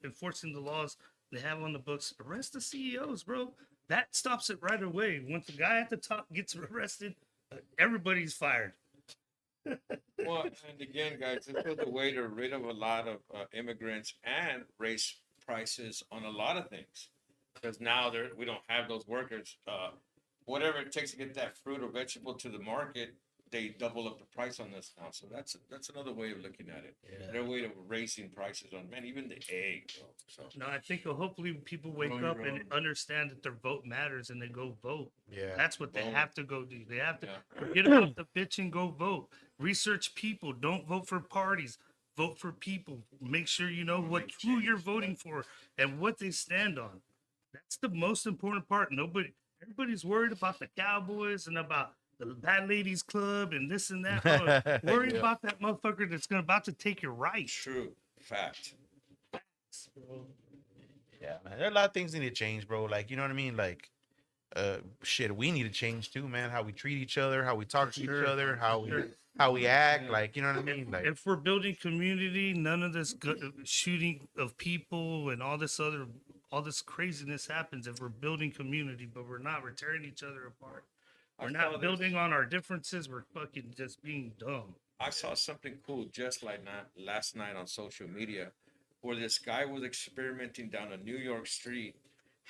enforcing the laws they have on the books? Arrest the CEOs, bro. That stops it right away. Once the guy at the top gets arrested, everybody's fired. Well, and again, guys, this was a way to rid of a lot of immigrants and raise prices on a lot of things. Because now we don't have those workers. Whatever it takes to get that fruit or vegetable to the market, they double up the price on this now. So that's another way of looking at it. Their way of raising prices on even the egg. Bro. So No, I think hopefully people wake Grow your up and own. understand that their vote matters and they go vote. Yeah. That's what they Vote. have to go do. They have to Yeah. forget about the bitch and go vote. Research people. Don't vote for parties. Vote for people. Make sure you know who you're voting for and what they stand on. That's the most important part. Everybody's worried about the Cowboys and about the Bad Ladies Club and this and that. Bro. Worry Yeah. about that motherfucker that's about to take your rights. true fact. Bro. Yeah, man. There are a lot of things need to change, bro. Like, you know what I mean? Like, shit, we need to change too, man. How we treat each other, how we talk to Sure. each other, Sure. how we act. Like, you know what I mean? Like, If we're building community, none of this shooting of people and all this craziness happens if we're building community, but we're not. We're tearing each other apart. We're I saw not this. building on our differences. We're fucking just being dumb. I saw something cool just like last night on social media, where this guy was experimenting down a New York street.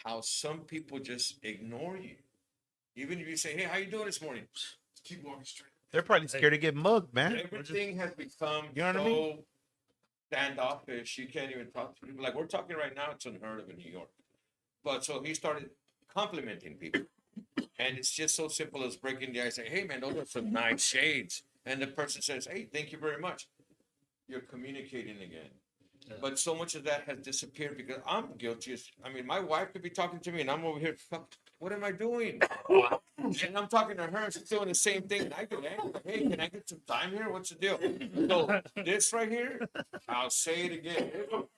How some people just ignore you, even if you say, "Hey, how you doing this morning?" Just keep walking straight. They're probably scared to get mugged, man. Everything has become You know what I so mean? standoffish. You can't even talk to people. Like we're talking right now, it's unheard of in New York. But so he started complimenting people. And it's just so simple as breaking the ice, saying, "Hey man, those are some nice shades." And the person says, "Hey, thank you very much." You're communicating again. But so much of that has disappeared because I'm guilty. I mean, my wife could be talking to me and I'm over here, fuck, what am I doing? And I'm talking to her and she's doing the same thing. And I get angry. Like, hey, can I get some time here? What's the deal? So this right here, I'll say it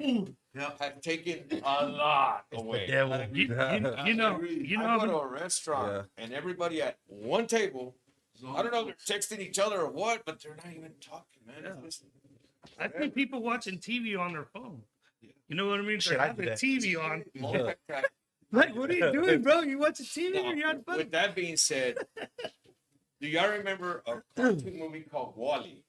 again. Has taken a lot away. Devil. You know, I go to a restaurant and everybody at one table, I don't know if they're texting each other or what, but they're not even talking, man. Yeah. It's just- I think people watching TV on their phone. You know what I mean? Shit, They're I do having that. TV on. multitask. Like, what are you doing, bro? You watching TV or you on phone? With that being said, do y'all remember a cartoon movie called Wally?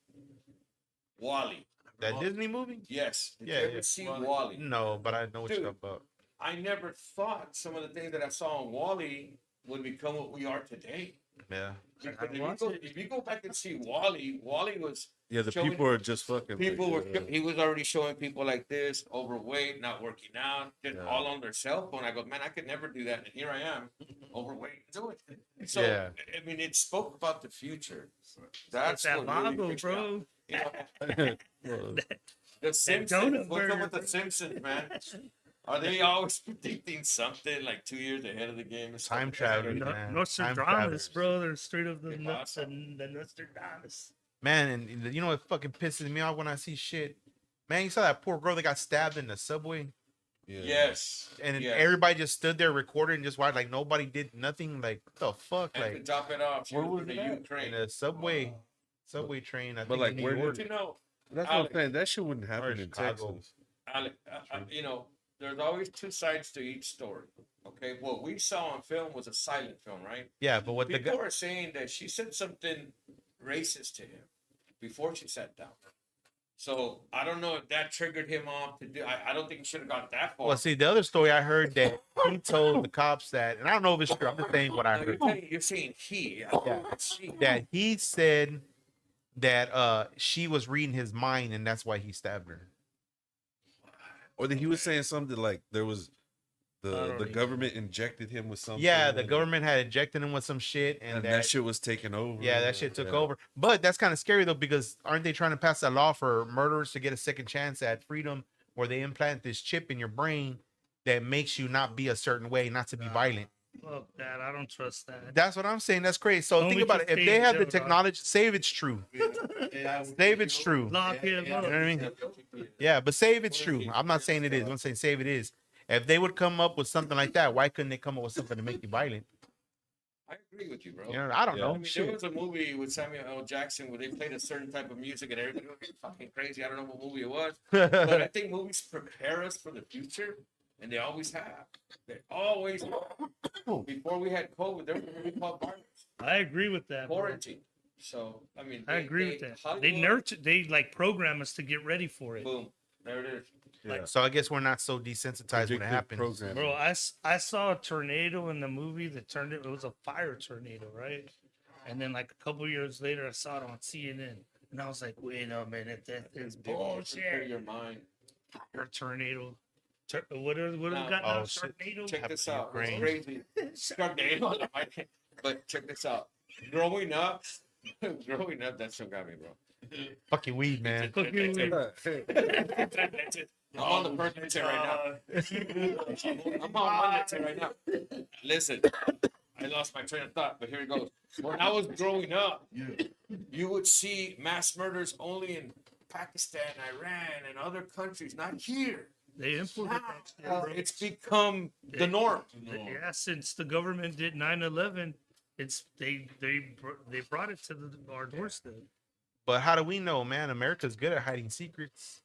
Wally. That Disney movie? Yes. Did Yeah, you ever yeah. see Wally? No, but I know what you're Dude. talking about. I never thought some of the things that I saw on Wally would become what we are today. Yeah. Because if you go back and see Wally, Wally was Yeah, the showing- people are just fucking. people were like, he was already showing people like this, overweight, not working out, just Yeah. all on their cell phone. I go, man, I could never do that. And here I am, overweight, doing it. So Yeah. I mean, it spoke about the future. That's That's that what really Vago, freaks me out. bro. You know, well, the Simpsons. donut What's up burger, with the bro. Simpsons, man? Are they always predicting something like 2 years ahead of the game? and stuff Time like that? travel. No, Man, Nostradamus, travelers. bro. They're straight up the It's nuts awesome. and the Nostradamus. Man, and you know what fucking pisses me off when I see shit? Man, you saw that poor girl that got stabbed in the subway? yeah. Yes. And then yes. everybody just stood there recording and just watched, like nobody did nothing. Like, what the fuck? And to Like, drop it off, she Where was was in the it at? Ukraine. in a subway train. I But, think like, in New where did York. But you know, That's what Alex. I'm saying. That shit wouldn't happen in Chicago. Texas. Alec, you know, there's always two sides to each story. Okay, what we saw on film was a silent film, right? Yeah, but what the People guy? are saying that she said something racist to him before she sat down. So I don't know if that triggered him off to do. I don't think he should have gone that far. Well, see, the other story I heard that he told the cops that, and I don't know if it's true. I'm just saying what I No, heard. you're saying he. Yeah. It's she. That he said that she was reading his mind, and that's why he stabbed her. Or that he was saying something like there was I the don't even- government injected him with something. Yeah, the government had injected him with some shit, and and that, that shit was taken over. yeah, that shit took Yeah. over. But that's kind of scary though, because aren't they trying to pass that law for murderers to get a second chance at freedom, where they implant this chip in your brain that makes you not be a certain way, not to be violent? Fuck that. I don't trust that. That's what I'm saying. That's crazy. So Only think about just it. If stay they in have the jail, dog. technology, say if it's true. Say if it's true. Lock him You know up. what I mean? Yeah, but say if it's true. I'm not saying it is. I'm saying say if it is. If they would come up with something like that, why couldn't they come up with something to make you violent? I agree with you, bro. You know, I don't Yeah. know. I mean, there Shit. was a movie with Samuel L. Jackson where they played a certain type of music and everybody was fucking crazy. I don't know what movie it was, but I think movies prepare us for the future, and they always have. They always have. Before we had COVID, there was a movie called Virus, I agree with that. bro. Quarantine. So, I mean, I agree with that. Hollywood, They nurture, they like program us to get ready for it. Boom. There it is. Yeah. So I guess we're not so desensitized when it Predictive happens. programming. Bro, I saw a tornado in the movie that turned it was a fire tornado, right? And then like a couple years later I saw it on CNN and I was like, wait a minute, that is Prepare bullshit. your mind. Fire tornado. What have we Now- got now? Oh, shit. Tornado? Check Happened this in out. It's Ukraine. crazy. Tornado. But check this out. Growing up, that still got me, bro. Fucking weed, man. Fucking weird. I'm on the Perkins right now. I'm on Monday right now. Listen, I lost my train of thought, but here it goes. When I was growing up, you would see mass murders only in Pakistan, Iran, and other countries, not here. They imported that shit, Now, bro. it's become the norm. Yeah, since the government did 9/11, it's they brought it to our doorstep. But how do we know, man? America's good at hiding secrets.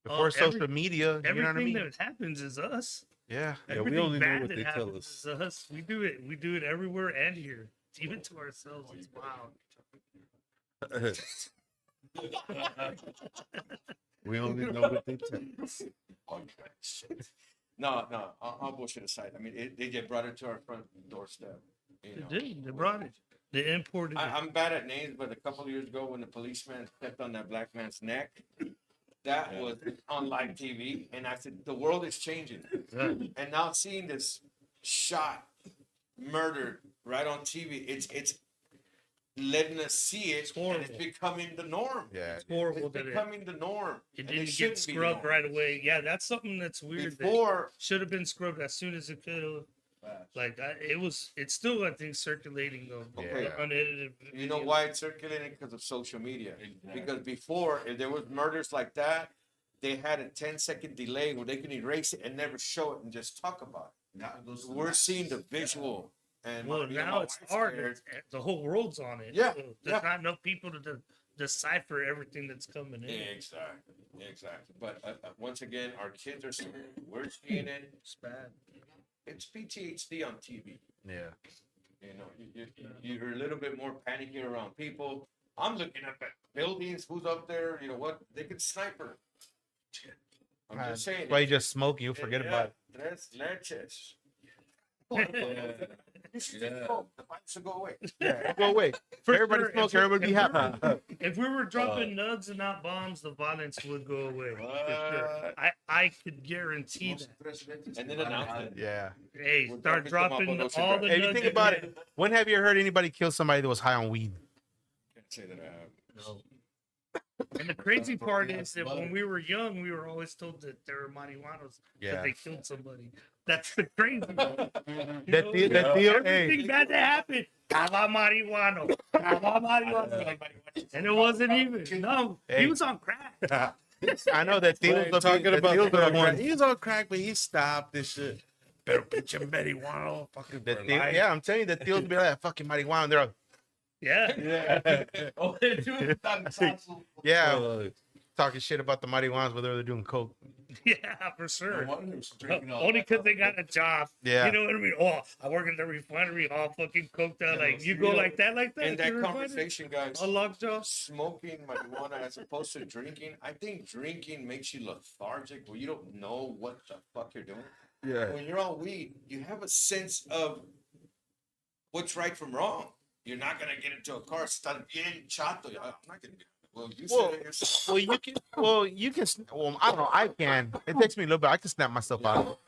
Before Oh, social media, you know what I Everything mean? that happens is us. Yeah. Yeah, we Everything only know bad what that they tell happens us. is us. We do it. We do it everywhere and here, even to ourselves. It's wild. We only know what they tell. Oh, shit. No, all bullshit aside. I mean, they just brought it to our front doorstep. You know. They did. They brought it. They imported it. I'm bad at names, but a couple of years ago, when the policeman stepped on that black man's neck, that was on live TV, and I said, the world is changing. And now seeing this shot, murdered right on TV, it's letting us see it, and it's becoming the norm. Yeah. It's horrible It's that becoming the norm. it and didn't get shouldn't be the scrubbed norm. right away. Yeah, that's something that's weird. Before, Should have been scrubbed as soon as it could have. Like it's still I think circulating though. Okay. the unedited. you know video. why it's circulating? Because of social media. Because before, if there was murders like that, they had a 10-second delay where they can erase it and never show it and just talk about Now it goes it. to the We're masses. seeing the visual. And Well, me and now my it's wife's hard. scared. The whole world's on it. Yeah, So there's yeah. not enough people to decipher everything that's coming in. Exactly. But once again, our kids are seeing it. We're seeing it. It's bad. It's PTSD on TV. Yeah. You know, you're a little bit more panicky around people. I'm looking up at buildings. Who's up there? You know what? They could sniper. I'm just saying. Why you just smoke, you'll forget about it. Tres leches. Yeah. The pipes will go away. Yeah, go away. For Everybody sure, smoke, if we- everybody be if we happy. were- If we were dropping nugs and not bombs, the violence would go away. For sure. I could guarantee that. And then announce it. Yeah. Hey, We're start dropping dropping some all Motorola. the Hey, if you nugs think in about there. it, when have you heard anybody kill somebody that was high on weed? Can't say that I have. No. And the crazy part is that when we were young, we were always told that they were marihuanos Yeah. that they killed somebody. That's the crazy part. That deal, Everything hey, bad that happened, estaba marihuano. Estaba marihuano. And it wasn't even. No, he Hey. was on crack. I know that deal Right, was talking about deals crack. the ones. He was on crack, but he stopped this shit. Pero pinche marijuana, fucking for That deal, life. yeah, I'm telling you, that deals be like fucking marijuana. And they're like, Yeah. Yeah. Oh, they're doing that. yeah, Uh, talking shit about the marijuanas, whether they're doing coke. Yeah, for sure. No wonder it's drinking all Only that. because they got a job. Yeah. You know what I mean? Oh, I work at the refinery, all fucking coked out. Like, you go like that, In to the that refinery? conversation, guys, All lockjaw? smoking marijuana as opposed to drinking, I think drinking makes you lethargic where you don't know what the fuck you're doing. yeah. When you're on weed, you have a sense of what's right from wrong. You're not gonna get into a car, start bien chato. I'm not gonna get. Well, you Well, said it yourself. you can, I don't know, I can. It takes me a little bit. I can snap myself out.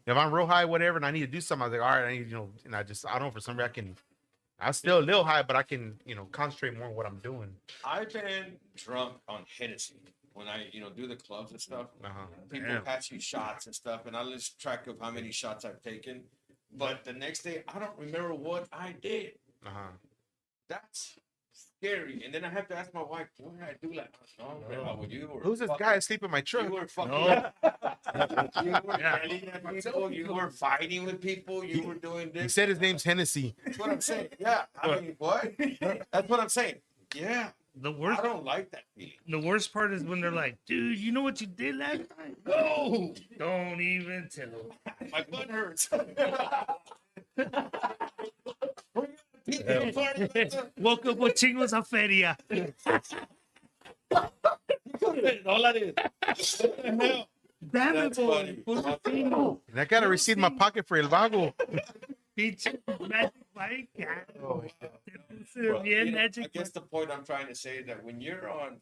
If I'm real high, whatever, and I need to do something, I was like, all right, I need, and I don't know, for some reason, I'm still a little high, but I can, concentrate more on what I'm doing. I've been drunk on Hennessy when I, do the clubs and stuff. Uh-huh. People Damn. pass you shots and stuff, and I lose track of how many shots I've taken. But the next day, I don't remember what I did. Uh-huh. That's scary. And then I have to ask my wife, what did I do? Like, no, well, you were Who's this fucking- guy asleep in my You truck? were fucking. No. You were Yeah. yelling at people. You were fighting with people. You were doing He this. said his name's Hennessy. That's what I'm saying. Yeah. I mean, what? That's what I'm saying. Yeah. The I worst don't like that feeling. The worst part is when they're like, dude, you know what you did last night? No, don't even tell. My butt hurts. Woke up with chingos a feria. Damn it, That's boy. funny. Put the chingo. And I got a receipt in my pocket for El Vago. Pinche magic bike. Oh, Well, Bien I magic guess the point I'm trying to say is that when you're on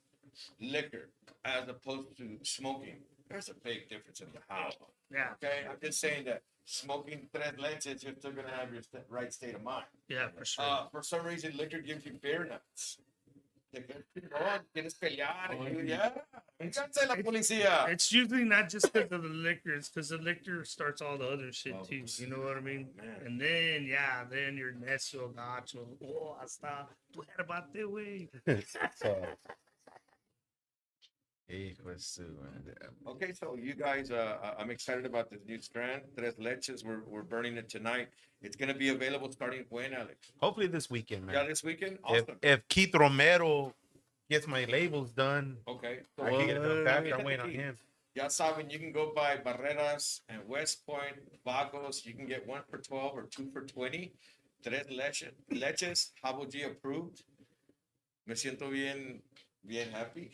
liquor as opposed to smoking, there's a big difference in the how. Yeah, Okay, I'm just saying that smoking tres leches, you're still gonna have your right state of mind. yeah, for sure. For some reason, liquor gives you beer nuts. Te quieres chingón, quieres pelear, yeah. Vénganse la policía. It's usually not just because of the liquor, it's because the liquor starts all the other shit too. You know what I mean? Man. And then you're necio, gacho. Oh, hasta tú era bate, güey. Hijo de su madre. Okay, so you guys, I'm excited about this new strand, tres leches. We're burning it tonight. It's gonna be available starting when, Alex? Hopefully this weekend, Yeah, man. this weekend. If, Awesome. if Keith Romero gets my labels done, Okay. I can get it done faster. I'm Fíjate waiting on que him. Ya saben, you can go by Barreras and West Point, Vagos. You can get 1 for 12 or 2 for 20. Tres leches, Habo G approved. Me siento bien Bien happy.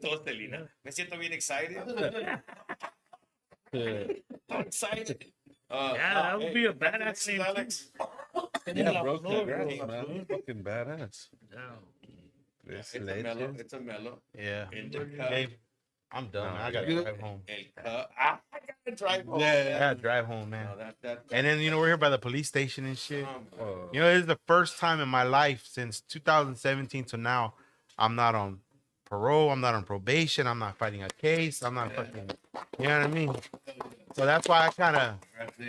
Todo Celina. Me siento bien excited. I'm excited. Yeah, that would be a badass name, too. Alex. Yeah, bro, Flor, congrats, bro. man. That's fucking badass. Yeah. It's It's a mellow. It's a mellow. Yeah. In the cup. Hey, I'm done, man. I gotta yeah. drive home. El cup. I gotta drive home. I gotta drive home, man. No, that. And then we're here by the police station and shit. Oh, This is the first time in my life since 2017 to now I'm not on parole. I'm not on probation. I'm not fighting a case. I'm not fucking. You know what I mean? So that's why I kind of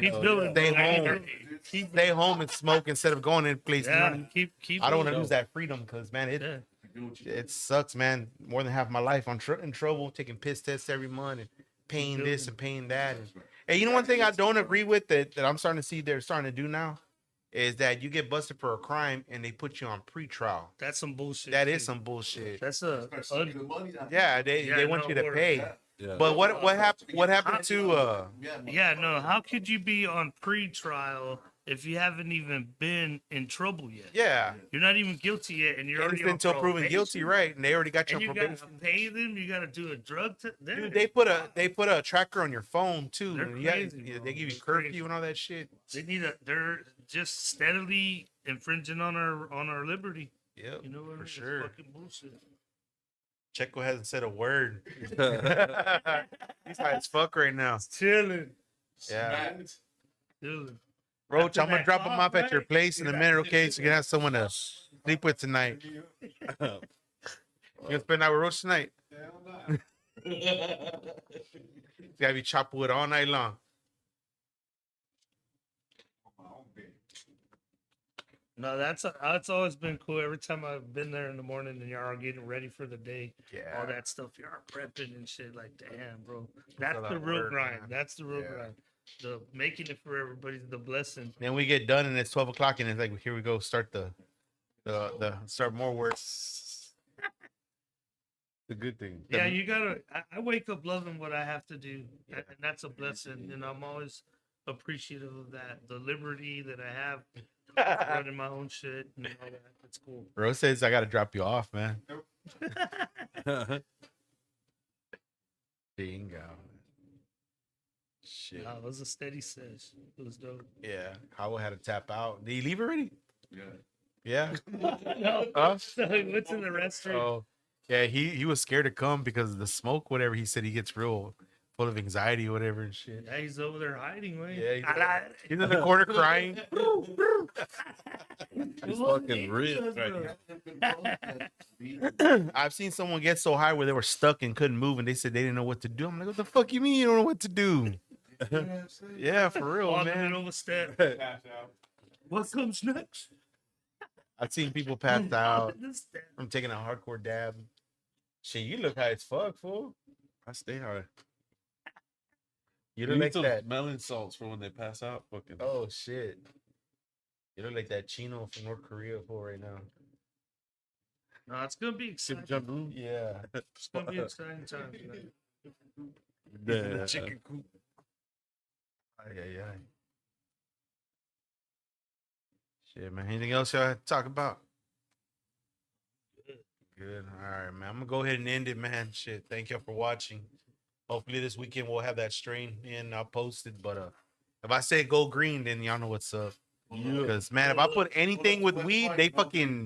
Keep doing stay it. home. Stay home and smoke instead of going in places. You know what I Yeah, mean? keep. I don't want to doing lose that freedom because, man, it. Yeah. it sucks, man. More than half my life I'm in trouble, taking piss tests every month and paying this and paying that. And, hey, you know one thing I don't agree with that I'm starting to see they're starting to do now is that you get busted for a crime and they put you on pre-trial. That's some bullshit. That too. is some bullshit. That's Yeah, they want you to or- pay. yeah. But what happened to Yeah, no. How could you be on pre-trial if you haven't even been in trouble yet? yeah, You're not even guilty yet, and you're already innocent on until proven guilty, probation, right? And they already got you And on you gotta probation. pay them. You gotta do a drug test. Dude, they put a tracker on your phone too. They're And crazy, they bro. give you They're curfew crazy. and all that shit. They're just steadily infringing on our liberty. Yep, You know what I for mean? sure. It's fucking bullshit. Checo hasn't said a word. He's high as fuck right now. Chilling, Yeah. chilling. Roach, After I'm gonna that drop him cough, off at your right? place in a minute, okay? So you can have someone to sleep with tonight. You gonna spend the night with Roach tonight? You gotta be chopped wood all night long. No, that's always been cool. Every time I've been there in the morning and y'all are getting ready for the day, all that stuff, y'all are prepping and shit. Like, damn, bro, that's a lot the of real work, grind. man. That's the real Yeah. grind. The making it for everybody's the blessing. Then we get done and it's 12 o'clock and it's like, here we go, start the start more work. It's a good thing. Yeah, you gotta. I wake up loving what I have to do, and that's a blessing. And I'm always appreciative of that. The liberty that I have running my own shit and all that. It's cool. Rose says I gotta drop you off, man. Bingo. Shit. Nah, it was a steady sesh. It was dope. Yeah. Howell had to tap out. Did he leave already? Yeah. Yeah. No, Huh? so he went to the restroom. Oh, yeah. He was scared to come because of the smoke, whatever. He said he gets real full of anxiety, whatever, and shit. Yeah, he's over there hiding, man. Yeah, he's in the corner crying. It's fucking ripped right now. I've seen someone get so high where they were stuck and couldn't move, and they said they didn't know what to do. I'm like, what the fuck you mean you don't know what to do? Yeah, for real, On the man. middle of a step. What comes next? I've seen people pass out The step. from taking a hardcore dab. Shit, you look high as fuck, fool. I stay high. You You look need like some that. melon salts for when they pass out. Fucking. Oh shit. You look like that Chino from North Korea fool right now. No, it's gonna be Kim exciting. Jong-un. Yeah. It's gonna be exciting times, man. The chicken coop. Yeah. Shit, man. Anything else y'all talk about? Good. All right, man. I'm gonna go ahead and end it, man. Shit. Thank y'all for watching. Hopefully this weekend we'll have that strain in. I'll post it. But if I say go green, then y'all know what's up. Because man, if I put anything with weed, they punish me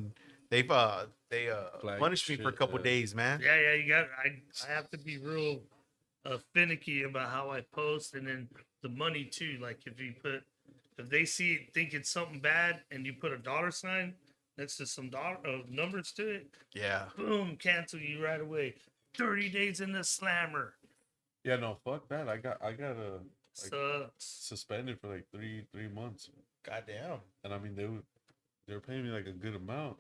for a shit, couple yeah. days, man. Yeah, you got. I have to be real finicky about how I post, and then the money too. Like if they think it's something bad, and you put a dollar sign next to some numbers to it, Yeah. boom, cancel you right away. 30 days in the slammer. Yeah, no, fuck that. I got Sucks. suspended for like three months, Goddamn. and I mean they were paying me like a good amount,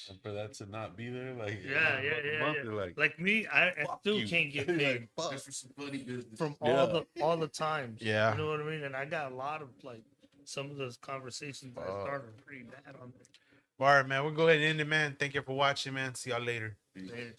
and for that to not be there, like Yeah. they're like Like me, I still you. can't get paid Just for some funny business. from Yeah. all the times. Yeah. You know what I mean? And I got a lot of like some of those conversations that Fuck. started pretty bad on All right, man. We'll go ahead and end it, man. Thank you for watching, man. See y'all later. there.